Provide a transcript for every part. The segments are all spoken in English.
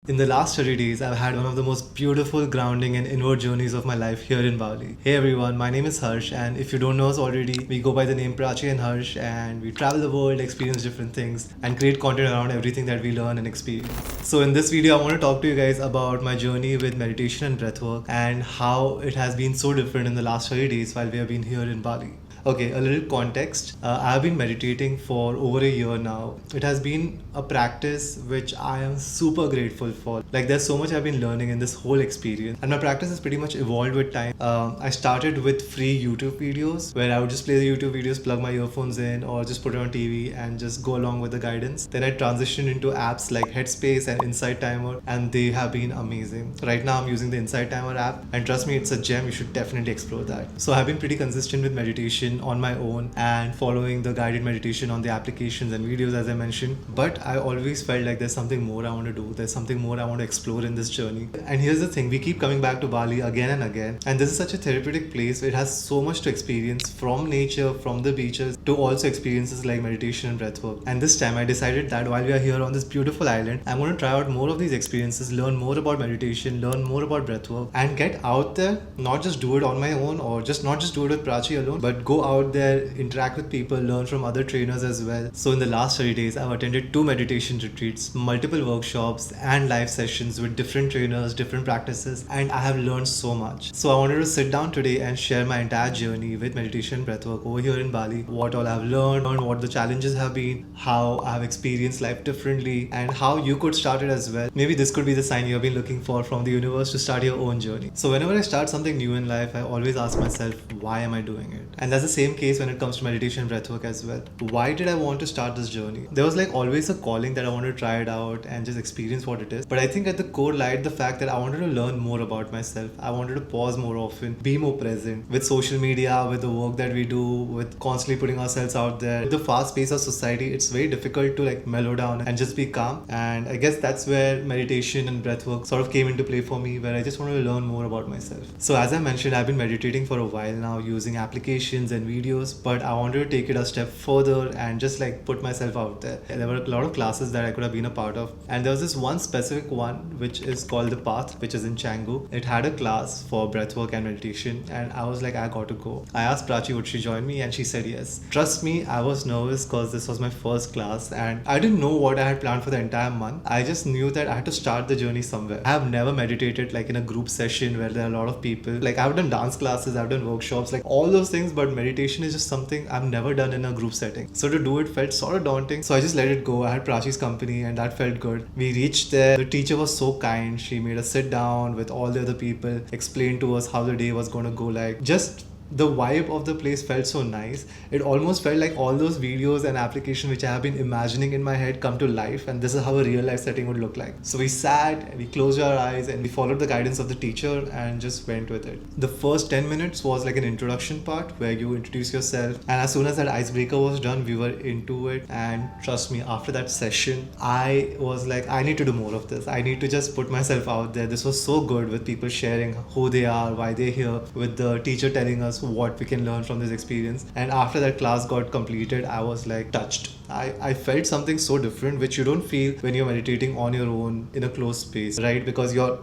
In the last 30 days, I've had one of the most beautiful grounding and inward journeys of my life here in Bali. Hey everyone, my name is Harsh, and if you don't know us already, we go by the name Prachi and Harsh, and we travel the world, experience different things, and create content around everything that we learn and experience. So in this video, I want to talk to you guys about my journey with meditation and breathwork and how it has been so different in the last 30 days while we have been here in Bali. Okay, a little context. I've been meditating for over a year now. It has been a practice which I am super grateful for. Like, there's so much I've been learning in this whole experience, and my practice has pretty much evolved with time. I started with free YouTube videos where I would just play the YouTube videos, plug my earphones in, or just put it on TV and just go along with the guidance. Then I transitioned into apps like Headspace and Insight Timer, and they have been amazing. Right now, I'm using the Insight Timer app, and trust me, it's a gem. You should definitely explore that. So I've been pretty consistent with meditation on my own and following the guided meditation on the applications and videos, as I mentioned. But I always felt like there's something more I want to do. There's something more I want to explore in this journey. And here's the thing, we keep coming back to Bali again and again. And this is such a therapeutic place. It has so much to experience, from nature, from the beaches, to also experiences like meditation and breathwork. And this time I decided that while we are here on this beautiful island, I'm going to try out more of these experiences, learn more about meditation, learn more about breathwork, and get out there, not just do it on my own, or just not just do it with Prachi alone, but go out there, interact with people, learn from other trainers as well. So in the last 30 days, I've attended 2 meditation retreats, multiple workshops and live sessions with different trainers, different practices, and I have learned so much. So I wanted to sit down today and share my entire journey with meditation breathwork over here in Bali, what all I've learned, what the challenges have been, how I've experienced life differently, and how you could start it as well. Maybe this could be the sign you've been looking for from the universe to start your own journey. So whenever I start something new in life, I always ask myself, why am I doing it? And that's the same case when it comes to meditation and breathwork as well. Why did I want to start this journey? There was like always a calling that I wanted to try it out and just experience what it is. But I think at the core lied the fact that I wanted to learn more about myself. I wanted to pause more often, be more present. With social media, with the work that we do, with constantly putting ourselves out there, with the fast pace of society, it's very difficult to like mellow down and just be calm. And I guess that's where meditation and breathwork sort of came into play for me, where I just wanted to learn more about myself. So as I mentioned, I've been meditating for a while now using applications and videos, but I wanted to take it a step further and just like put myself out there. There were a lot of classes that I could have been a part of, and there was this one specific one which is called The Path, which is in Canggu. It had a class for breathwork and meditation, and I was like, I got to go. I asked Prachi would she join me, and she said yes. Trust me, I was nervous because this was my first class and I didn't know what I had planned for the entire month. I just knew that I had to start the journey somewhere. I have never meditated like in a group session where there are a lot of people. Like, I've done dance classes, I've done workshops, like all those things, but meditation is just something I've never done in a group setting. So to do it felt sort of daunting. So I just let it go. I had Prachi's company and that felt good. We reached there. The teacher was so kind. She made us sit down with all the other people, explained to us how the day was going to go like. Just the vibe of the place felt so nice. It almost felt like all those videos and applications which I have been imagining in my head come to life, and this is how a real life setting would look like. So we sat, we closed our eyes, and we followed the guidance of the teacher and just went with it. The first 10 minutes was like an introduction part where you introduce yourself, and as soon as that icebreaker was done, we were into it. And trust me, after that session, I was like, I need to do more of this. I need to just put myself out there. This was so good, with people sharing who they are, why they're here, with the teacher telling us what we can learn from this experience. And after that class got completed, I was like touched. I felt something so different, which you don't feel when you're meditating on your own in a closed space, right? Because you're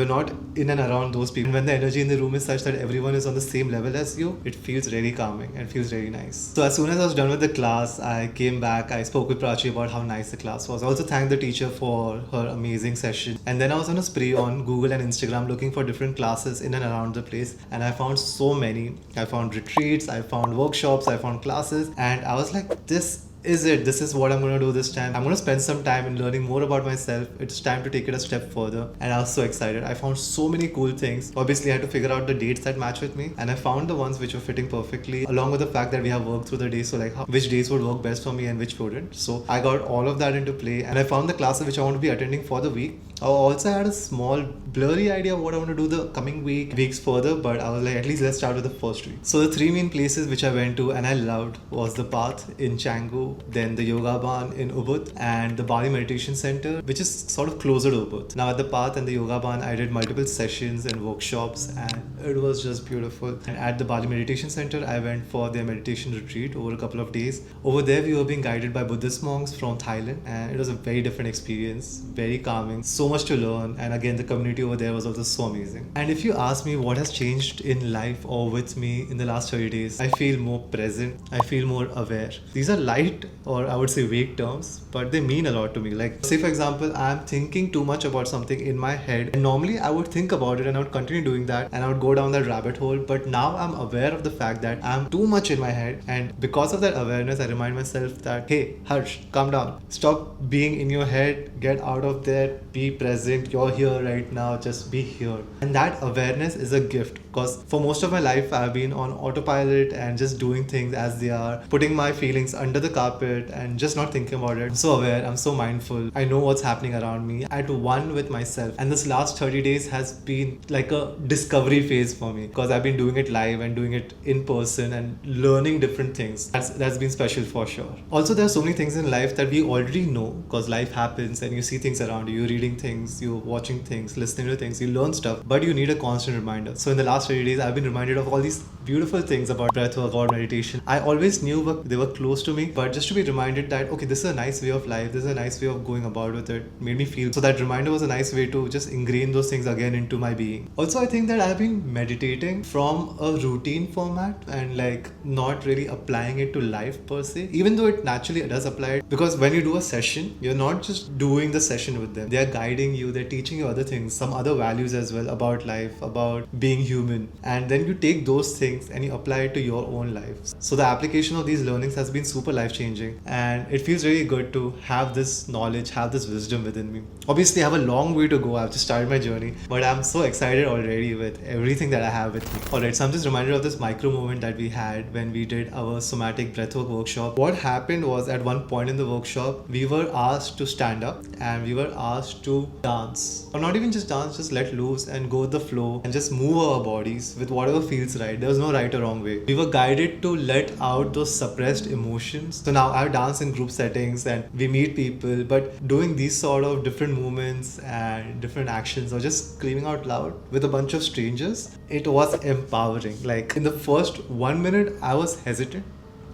not in and around those people. When the energy in the room is such that everyone is on the same level as you, it feels really calming and feels really nice. So as soon as I was done with the class, I came back, I spoke with Prachi about how nice the class was. I also thanked the teacher for her amazing session. And then I was on a spree on Google and Instagram looking for different classes in and around the place. And I found so many. I found retreats, I found workshops, I found classes. And I was like, this is what I'm going to do this time. I'm going to spend some time in learning more about myself. It's time to take it a step further. And I was so excited. I found so many cool things. Obviously, I had to figure out the dates that match with me. And I found the ones which were fitting perfectly, along with the fact that we have worked through the day. So like which days would work best for me and which wouldn't. So I got all of that into play. And I found the classes which I want to be attending for the week. I also had a small blurry idea of what I want to do the coming weeks further, but I was like, at least let's start with the first week. So the 3 main places which I went to and I loved was The Path in Canggu, then the yoga barn in Ubud, and the Bali Meditation Center, which is sort of closer to Ubud. Now at the path and the yoga barn, I did multiple sessions and workshops, and it was just beautiful. And at the Bali Meditation Center, I went for their meditation retreat over a couple of days. Over there, we were being guided by Buddhist monks from Thailand, and it was a very different experience, very calming, so much to learn. And again, the community over there was also so amazing. And if you ask me what has changed in life or with me in the last 30 days, I feel more present, I feel more aware. These are light, or I would say vague terms, but they mean a lot to me. Like, say for example, I'm thinking too much about something in my head, and normally I would think about it and I would continue doing that and I would go down that rabbit hole. But now I'm aware of the fact that I'm too much in my head, and because of that awareness, I remind myself that, hey, Harsh, calm down. Stop being in your head, get out of there, be present. You're here right now, just be here. And that awareness is a gift, because for most of my life, I've been on autopilot and just doing things as they are, putting my feelings under the carpet and just not thinking about it. I'm so aware, I'm so mindful. I know what's happening around me. At one with myself. And this last 30 days has been like a discovery phase for me, because I've been doing it live and doing it in person and learning different things. That's been special for sure. Also, there are so many things in life that we already know, because life happens and you see things around you, you're reading things, you're watching things, listening to things, you learn stuff, but you need a constant reminder. So in the last 30 days, I've been reminded of all these beautiful things about breathwork or meditation. I always knew they were close to me, but just to be reminded that, okay, this is a nice way of life, this is a nice way of going about with it, made me feel. So that reminder was a nice way to just ingrain those things again into my being. Also, I think that I've been meditating from a routine format and like not really applying it to life per se, even though it naturally does apply it, because when you do a session, you're not just doing the session with them. They're guiding you, they're teaching you other things, some other values as well about life, about being human. And then you take those things and you apply it to your own life. So the application of these learnings has been super life-changing, and it feels really good to have this knowledge, have this wisdom within me. Obviously, I have a long way to go. I've just started my journey, but I'm so excited already with everything that I have with me. Alright, so I'm just reminded of this micro moment that we had when we did our somatic breathwork workshop. What happened was, at one point in the workshop, we were asked to stand up and we were asked to dance, or not even just dance, just let loose and go with the flow and just move our bodies with whatever feels right. There was no right or wrong way. We were guided to let out those suppressed emotions. So now I've danced in group settings and we meet people, but doing these sort of different movements and different actions, or just screaming out loud with a bunch of strangers, it was empowering. Like in the first 1 minute, I was hesitant.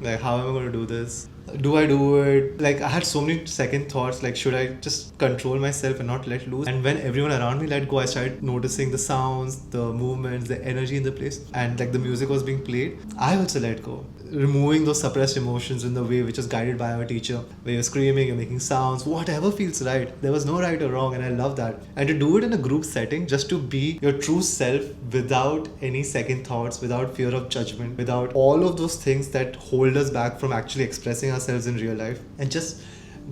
Like, how am I going to do this? Do I do it? Like, I had so many second thoughts, like, should I just control myself and not let loose? And when everyone around me let go, I started noticing the sounds, the movements, the energy in the place, and like the music was being played, I also let go, removing those suppressed emotions in the way which was guided by our teacher, where you're screaming, you're making sounds, whatever feels right. There was no right or wrong, and I love that. And to do it in a group setting, just to be your true self without any second thoughts, without fear of judgment, without all of those things that hold us back from actually expressing ourselves in real life, and just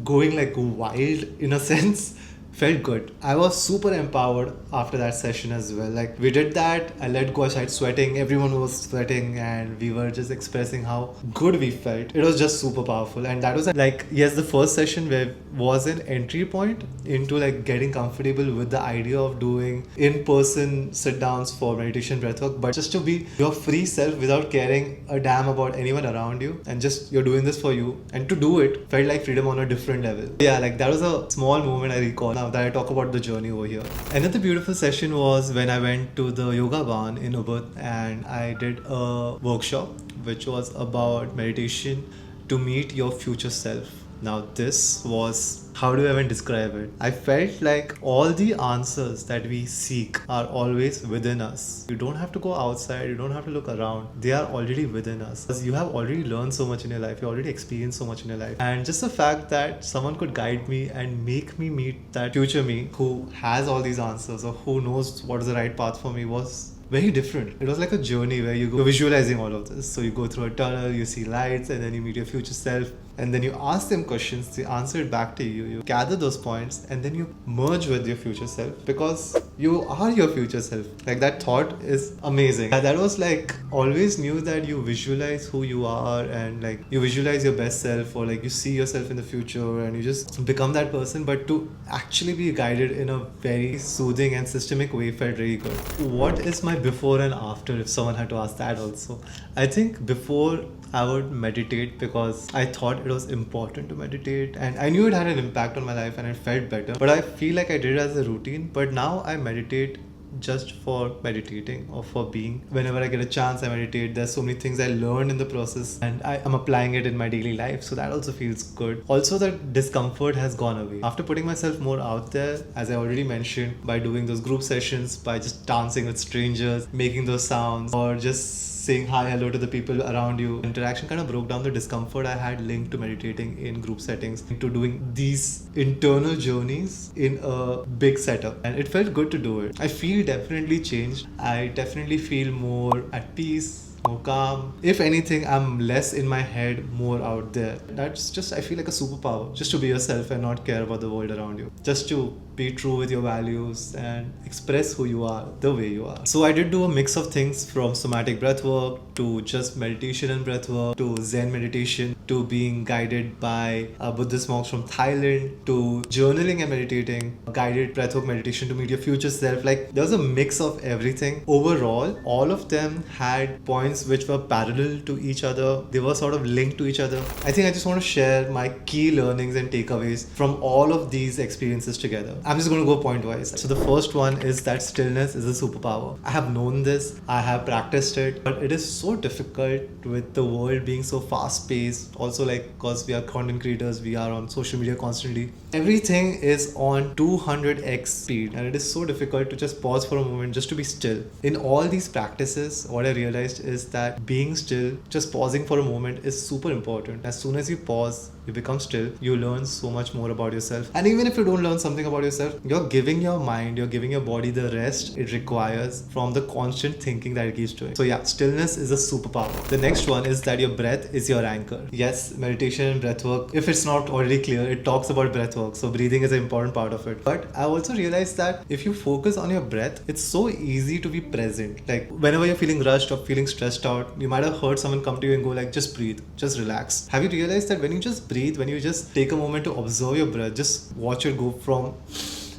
going like wild in a sense, felt good. I was super empowered after that session as well. Like, we did that, I let go, I started sweating, everyone was sweating, and we were just expressing how good we felt. It was just super powerful. And that was like, yes, the first session where was an entry point into like getting comfortable with the idea of doing in-person sit downs for meditation breathwork, but just to be your free self without caring a damn about anyone around you, and just you're doing this for you, and to do it felt like freedom on a different level. Yeah, like that was a small moment I recall now that I talk about the journey over here. Another beautiful session was when I went to the yoga barn in Ubud and I did a workshop which was about meditation to meet your future self. Now this was, how do I even describe it? I felt like all the answers that we seek are always within us. You don't have to go outside, you don't have to look around. They are already within us. Because you have already learned so much in your life, you already experienced so much in your life. And just the fact that someone could guide me and make me meet that future me who has all these answers, or who knows what is the right path for me, was very different. It was like a journey where you go visualizing all of this. So you go through a tunnel, you see lights, and then you meet your future self, and then you ask them questions, they answer it back to you. You gather those points, and then you merge with your future self, because you are your future self. Like, that thought is amazing. That was like, always knew that you visualize who you are, and like you visualize your best self, or like you see yourself in the future and you just become that person. But to actually be guided in a very soothing and systemic way felt really good. What is my before and after, if someone had to ask that also? I think before, I would meditate because I thought it it was important to meditate, and I knew it had an impact on my life and it felt better. But I feel like I did it as a routine. But now I meditate just for meditating or for being. Whenever I get a chance, I meditate. There's so many things I learned in the process and I am applying it in my daily life. So that also feels good. Also, the discomfort has gone away. After putting myself more out there, as I already mentioned, by doing those group sessions, by just dancing with strangers, making those sounds, or just saying hi, hello to the people around you. Interaction kind of broke down the discomfort I had linked to meditating in group settings, to doing these internal journeys in a big setup. And it felt good to do it. I feel definitely changed. I definitely feel more at peace, more calm. If anything, I'm less in my head, more out there. That's just, I feel like a superpower. Just to be yourself and not care about the world around you. Just to be true with your values and express who you are the way you are. So I did do a mix of things, from somatic breathwork to just meditation and breathwork to Zen meditation to being guided by Buddhist monks from Thailand to journaling and meditating, guided breathwork meditation to meet your future self. Like, there was a mix of everything. Overall, all of them had points which were parallel to each other. They were sort of linked to each other. I think I just want to share my key learnings and takeaways from all of these experiences together. I'm just going to go point wise. So the first one is that stillness is a superpower. I have known this, I have practiced it, but it is so difficult with the world being so fast paced. Also, like, because we are content creators, we are on social media constantly. Everything is on 200x speed, and it is so difficult to just pause for a moment, just to be still. In all these practices, what I realized is that being still, just pausing for a moment, is super important. As soon as you pause, you become still, you learn so much more about yourself. And even if you don't learn something about yourself, you're giving your mind, you're giving your body the rest it requires from the constant thinking that it keeps doing. So yeah, stillness is a superpower. The next one is that your breath is your anchor. Yes, meditation and breathwork, if it's not already clear, it talks about breathwork. So breathing is an important part of it. But I also realized that if you focus on your breath, it's so easy to be present. Like, whenever you're feeling rushed or feeling stressed out, you might have heard someone come to you and go like, just breathe, just relax. Have you realized that when you just breathe, when you just take a moment to observe your breath, just watch it go from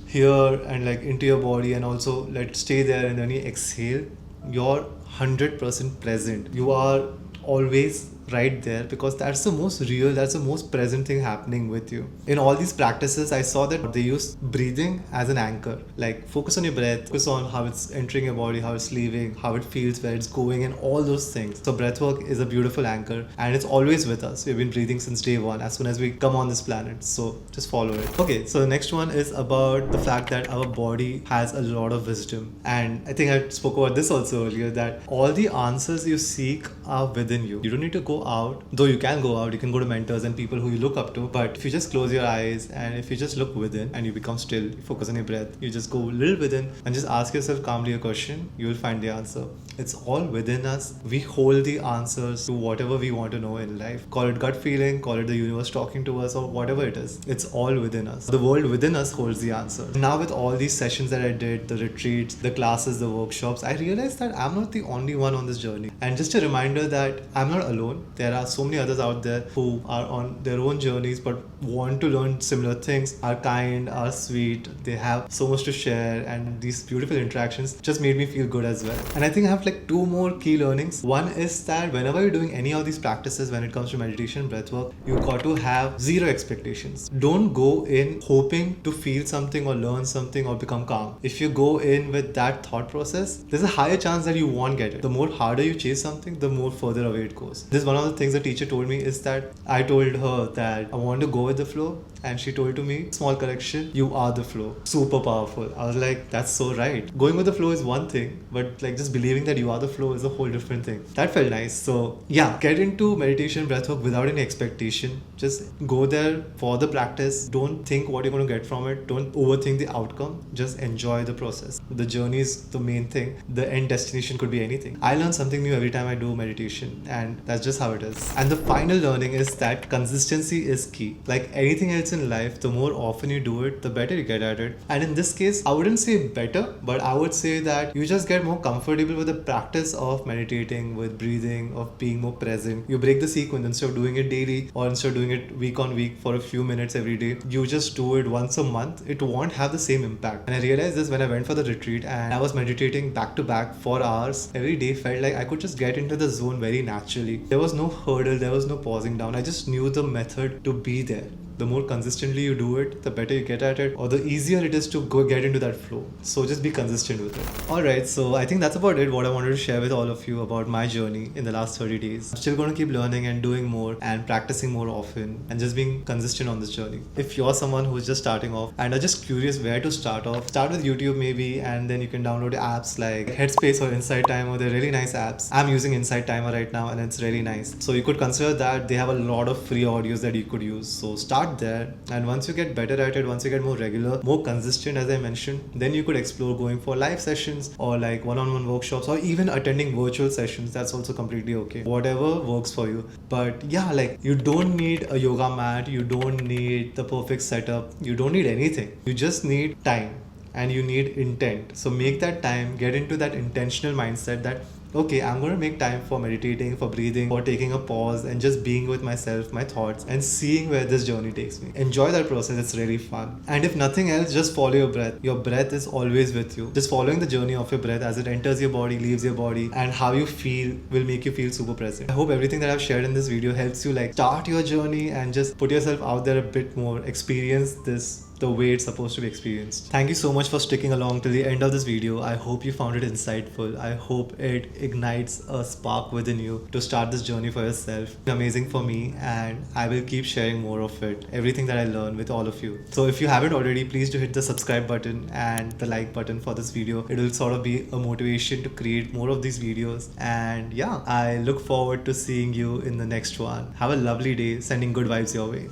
here and like into your body, and also let it stay there, and then you exhale, you're 100% present. You are always right there, because that's the most real, that's the most present thing happening with you. In all these practices, I saw that they use breathing as an anchor. Like, focus on your breath, focus on how it's entering your body, how it's leaving, how it feels, where it's going, and all those things. So breathwork is a beautiful anchor, and it's always with us. We've been breathing since day one, as soon as we come on this planet. So just follow it. Okay, so the next one is about the fact that our body has a lot of wisdom. And I think I spoke about this also earlier, that all the answers you seek are within you. You don't need to go out, though you can go out, you can go to mentors and people who you look up to. But if you just close your eyes and if you just look within and you become still, you focus on your breath, you just go a little within and just ask yourself calmly a question, you will find the answer. It's all within us. We hold the answers to whatever we want to know in life. Call it gut feeling, call it the universe talking to us, or whatever it is. It's all within us. The world within us holds the answer. Now, with all these sessions that I did, the retreats, the classes, the workshops, I realized that I'm not the only one on this journey. And just a reminder that I'm not alone. There are so many others out there who are on their own journeys but want to learn similar things, are kind, are sweet, they have so much to share, and these beautiful interactions just made me feel good as well. And I think I have like two more key learnings. One is that whenever you're doing any of these practices, when it comes to meditation, breathwork, you got to have zero expectations. Don't go in hoping to feel something or learn something or become calm. If you go in with that thought process, there's a higher chance that you won't get it. The more harder you chase something, the more further away it goes. This is one of the things the teacher told me, is that I told her that I want to go with the flow, and she told to me, small correction, you are the flow. Super powerful. I was like, that's so right. Going with the flow is one thing, but like just believing that you are the flow is a whole different thing. That felt nice. So yeah, get into meditation, breathwork without any expectation. Just go there for the practice. Don't think what you're going to get from it. Don't overthink the outcome. Just enjoy the process. The journey is the main thing. The end destination could be anything. I learn something new every time I do meditation, and that's just how it is. And the final learning is that consistency is key. Like anything else in life, the more often you do it, the better you get at it. And in this case, I wouldn't say better, but I would say that you just get more comfortable with the practice of meditating, with breathing, of being more present. You break the sequence. Instead of doing it daily or instead of doing it week on week for a few minutes every day, you just do it once a month. It won't have the same impact. And I realized this when I went for the retreat and I was meditating back to back for hours. Every day felt like I could just get into the zone very naturally. There were was no hurdle, there was no pausing down. I just knew the method to be there. The more consistently you do it, the better you get at it, or the easier it is to go get into that flow. So just be consistent with it. Alright, so I think that's about it, what I wanted to share with all of you about my journey in the last 30 days. I'm still going to keep learning and doing more and practicing more often and just being consistent on this journey. If you're someone who's just starting off and are just curious where to start off, start with YouTube maybe, and then you can download apps like Headspace or Insight Timer. They're really nice apps. I'm using Insight Timer right now and it's really nice. So you could consider that. They have a lot of free audios that you could use. So start there, and once you get better at it, once you get more regular, more consistent as I mentioned, then you could explore going for live sessions or like one-on-one workshops or even attending virtual sessions. That's also completely okay, whatever works for you. But yeah, like you don't need a yoga mat, you don't need the perfect setup, you don't need anything. You just need time and you need intent. So make that time, get into that intentional mindset that okay, I'm going to make time for meditating, for breathing, for taking a pause and just being with myself, my thoughts, and seeing where this journey takes me. Enjoy that process, it's really fun. And if nothing else, just follow your breath. Your breath is always with you. Just following the journey of your breath as it enters your body, leaves your body, and how you feel will make you feel super present. I hope everything that I've shared in this video helps you like start your journey and just put yourself out there a bit more, experience this the way it's supposed to be experienced. Thank you so much for sticking along till the end of this video. I hope you found it insightful. I hope it ignites a spark within you to start this journey for yourself. Amazing for me, and I will keep sharing more of it, everything that I learn with all of you. So if you haven't already, please do hit the subscribe button and the like button for this video. It will sort of be a motivation to create more of these videos. And yeah, I look forward to seeing you in the next one. Have a lovely day, sending good vibes your way.